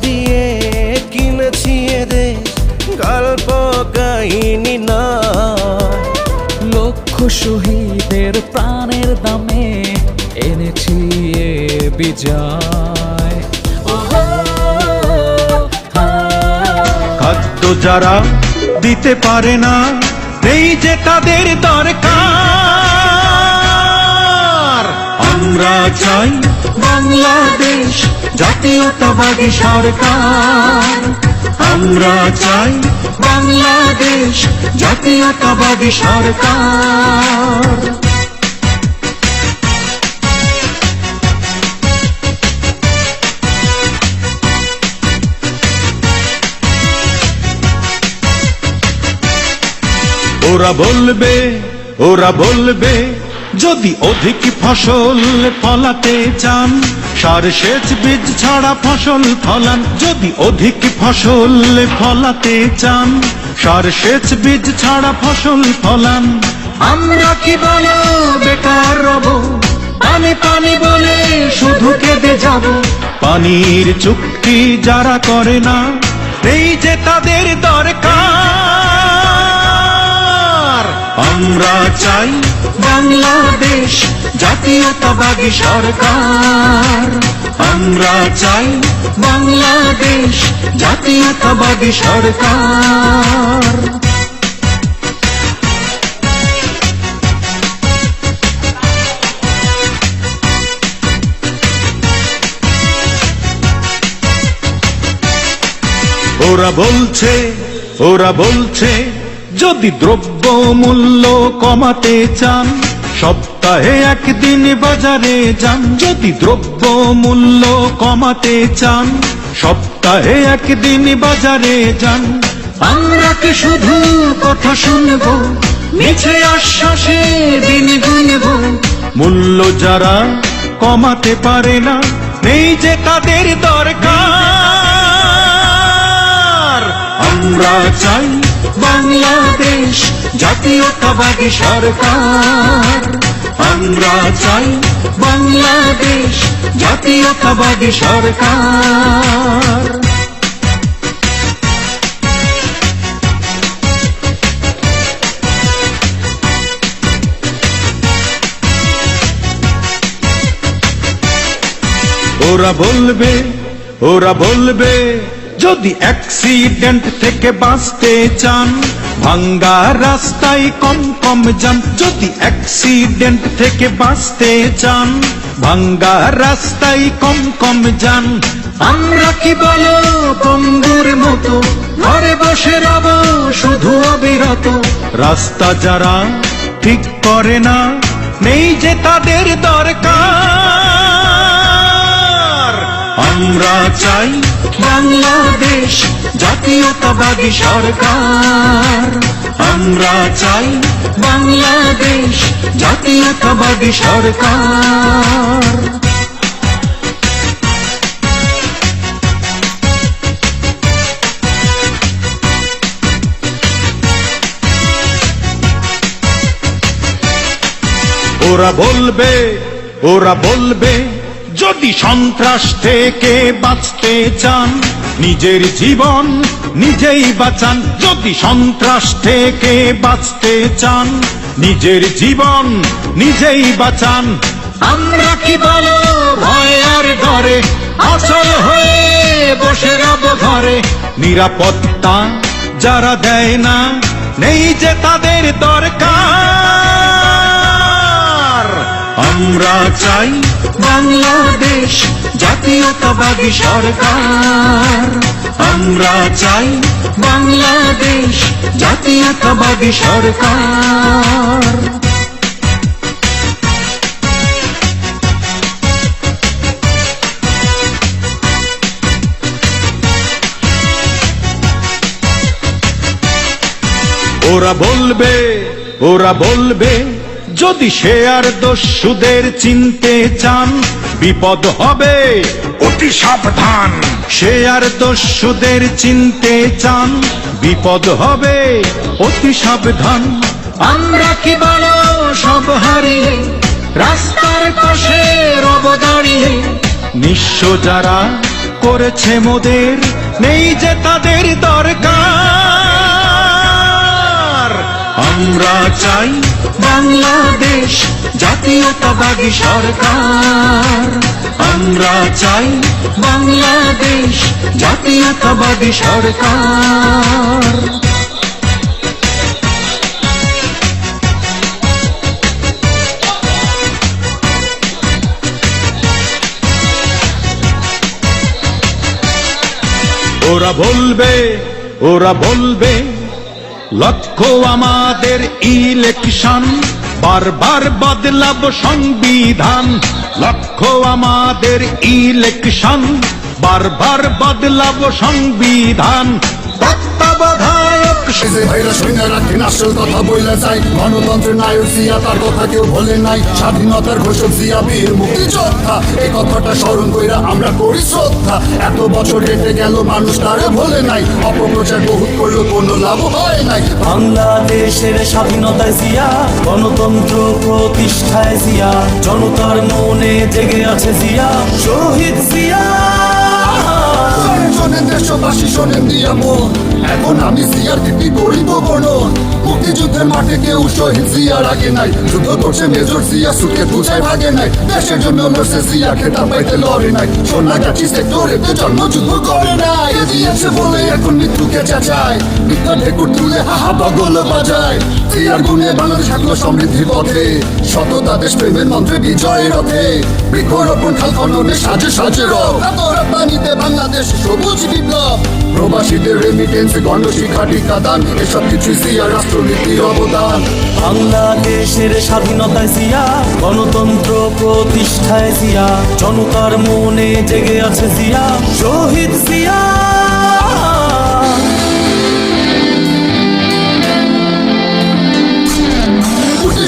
দিয়ে কিনেছি এদের গল্প কাহিনী না। লক্ষ শহীদের প্রাণের দামে এনেছি এ বিজয়। খাদ্য যারা দিতে পারে না, এই যে তাদের দরকার। আমরা চাই বাংলাদেশ জাতীয়তাবাদী সরকার। আমরা চাই বাংলাদেশ জাতীয়তাবাদী সরকার। ওরা বলবে যদি অধিক ফসল ফলাতে চান, সার সেচ বীজ ছাড়া ফসল ফলান। যদি অধিক ফসল ফলাতে চান, সার সেচ বীজ ছাড়া ফসল ফলান। আমরা কি বলো বেকার রব, পানি পানি বলে শুধু কেঁদে যাব। পানির চুক্তি যারা করে না, এই যে তাদের দরকার। আমরা চাই বাংলাদেশ জাতীয়তাবাদী সরকার। আমরা চাই বাংলাদেশ জাতীয়তাবাদী সরকার। ওরা বলছে যদি দ্রব্য মূল্য কমাতে চান, সপ্তাহে একদিন বাজারে যান। যদি দ্রব্য মূল্য কমাতে চান, সপ্তাহে একদিন বাজারে যান। আমরা কি শুধু কথা শুনব, মিছে আশ্বাসে দিন গুনব। মূল্য যারা কমাতে পারে না, এই যে তাদের দরকার। আমরা চাই বাংলাদেশ জাতীয়তাবাদী সরকার। আমরা চাই বাংলাদেশ জাতীয়তাবাদী সরকার। ওরা বলবে যদি অ্যাক্সিডেন্ট থেকে বাঁচতে চান, ভাঙ্গা রাস্তায় কম কম যান। যদি অ্যাক্সিডেন্ট থেকে বাঁচতে চান, ভাঙ্গা রাস্তায় কম কম যান। আমরা কি বলো পঙ্গুর মতো ঘরে বসে রব শুধু অবিরত। রাস্তা যারা ঠিক করে না, নেই যে তাদের দরকার। আমরা চাই বাংলাদেশ জাতীয়তাবাদী সরকার। আমরা চাই বাংলাদেশ জাতীয়তাবাদী সরকার। ওরা বলবে যদি সন্ত্রাস থেকে বাঁচতে চান, নিজের জীবন নিজেই বাঁচান। যদি সন্ত্রাস থেকে বাঁচতে চান, নিজের জীবন নিজেই বাঁচান। আমরা কি বলো ভয় আর ডরে অচল হয়ে বসে রব ঘরে। নিরাপত্তা যারা দেয় না, নেই যে তাদের দরকার। আমরা চাই বাংলাদেশ জাতীয়তাবাদী সরকার। আমরা চাই বাংলাদেশ জাতীয়তাবাদী সরকার। ওরা বলবে যদি শেয়ার দস্যুদের চিনতে চান, বিপদ হবে অতি সাবধান। শেয়ার দস্যুদের চিনতে চান, বিপদ হবে অতি সাবধান। আমরা কি বলো সব হারিয়ে রাস্তার পাশে রব দাঁড়িয়ে। নিঃস্ব যারা করেছে মোদের, নেই যে তাদের দরকার। আমরা চাই বাংলাদেশ জাতীয়তাবাদী সরকার, আমরা চাই বাংলাদেশ জাতীয়তাবাদী সরকার। ওরা বলবে লক্ষ্য আমাদের ইলেকশন, বারবার বদলাবো সংবিধান। লক্ষ্য আমাদের ইলেকশন, বারবার বদলাবো সংবিধান। তত্ত্বাবধায়ক ভাইরা সৈন্য রাখেন আসল কথা বইলা যায়, গণতন্ত্রের নায়ক জিয়া তার কথা কেউ ভোলে নাই। স্বাধীনতার ঘোষক জিয়া বীর মুক্তিযোদ্ধা, এই কথাটা স্মরণ কইরা আমরা করি শ্রদ্ধা। এত বছর হেঁটে গেল মানুষ তারে ভোলে নাই, অপপ্রচার বহুত করলো কোনো লাভ হয় নাই। বাংলাদেশের স্বাধীনতায় জিয়া, গণতন্ত্র প্রতিষ্ঠায় জিয়া, জনতার মনে জেগে আছে জিয়া, শহীদ জিয়া। শোনেন দেশবাসী শোনেন দিয়া মন, এখন আমি জিয়ার কীর্তি করিব বর্ণন। মুক্তিযুদ্ধের মাঠে কেউ শহীদ জিয়ার আগে নাই, যুদ্ধ করছে মেজর জিয়া সুটকে বুঝায় ভাগে নাই। দেশের জন্য লড়ছে জিয়া, খেতাব পাইতে লড়ে নাই। সোনাগাছি সেক্টরেতে জন্মযুদ্ধ করে নাই। দিয়েছে বলে এখন মৃত্যুকে চাচায়, মিথ্যা ঢেকুর তুলে হাহা বগল বাজায়। জিয়ার গুণে বাংলাদেশ থাকলো সমৃদ্ধির পথে, সততা দেশ প্রেমের মন্ত্রে বিজয়ের রথে। বৃক্ষরোপণ খাল খননে সাজে সাজে রব, পানিতে বাংলাদেশ সবুজ বিপ্লব। প্রবাসীদের রেমিটেন্স, গণ শিক্ষা টিকাদান, এসব কিছু জিয়া রাষ্ট্রনীতির অবদান। বাংলাদেশের স্বাধীনতায় জিয়া, গণতন্ত্র প্রতিষ্ঠায় জিয়া, জনতার মনে জেগে আছে জিয়া, শহীদ জিয়া।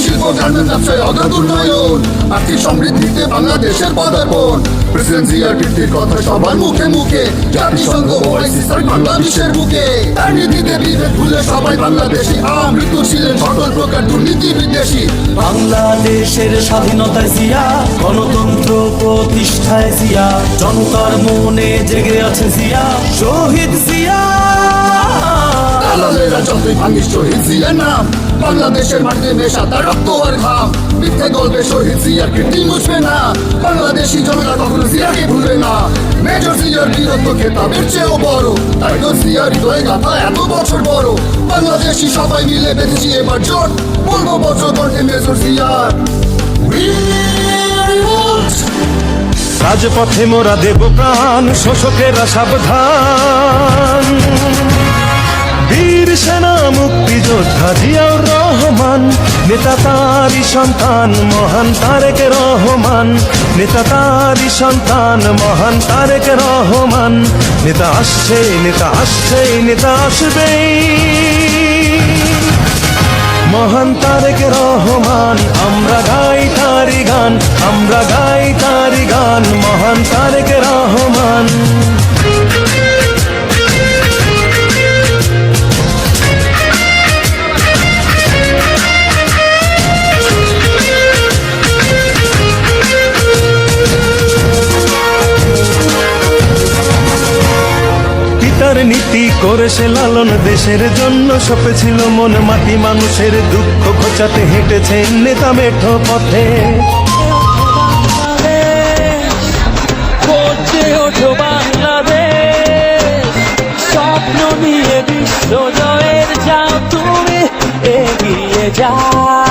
শিল্প গার্মেন্ট ব্যবসায় অগাধ উন্নয়ন, আর্থিক সমৃদ্ধিতে বাংলাদেশের পদার্পণ। প্রেসিডেন্ট জিয়ার কীর্তির কথা সবার মুখে মুখে, জাতিসংঘ ওআইসি বাংলা বিশ্বের বুকে। তার নীতিতে বিভেদ ভুলে সবাই বাংলাদেশি, আমৃত্যু ছিলেন সকল প্রকার দুর্নীতি বিদেশি। বাংলাদেশের স্বাধীনতায় জিয়া, গণতন্ত্র প্রতিষ্ঠায় জিয়া, জনতার মনে জেগে আছে জিয়া, শহীদ জিয়া। দালালেরা যতই ভাঙিস শহীদ জিয়ার নাম, বাংলাদেশের মাটিতে মেশা তার রক্ত আর ঘাম। মিথ্যে গল্পে শহীদ জিয়ার কীর্তি মুছবে না, বাংলাদেশি জনতা কখনো জিয়াকে ভুলবে না। মেজর জিয়ার বীরত্ব খেতাবের চেয়েও বড়, তাই তো জিয়ার হৃদয়ে গাথা এত বছর বড়। বাংলাদেশি সবাই মিলে বেঁধেছি এবার জোট, বলবো বছর কণ্ঠে মেজর জিয়ার রাজপথে মোরা দেব প্রাণ, শোষকেরা সাবধান। বীর সেনা মুক্তিযোদ্ধা জিয়াউর রহমান, নেতা তারই সন্তান মহান তারেক রহমান। নেতা তারই সন্তান মহান তারেক রহমান। নেতা আসছে, নেতা আসছে, নেতা আসবেই, মহান তারেক রহমান। আমরা গাই তারি গান, আমরা গাই তারি গান, মহান তারেক রহমান। পিতার নীতি করে সে লালন, দেশের জন্য সপেছিল মন মাটি। মানুষের দুঃখ ঘোচাতে হেঁটেছেন নেতা মেঠো পথে। করছে ওঠো বাংলাদেশ, স্বপ্ন নিয়ে বিশ্ব জয়ের যাও তুমি এগিয়ে যাও।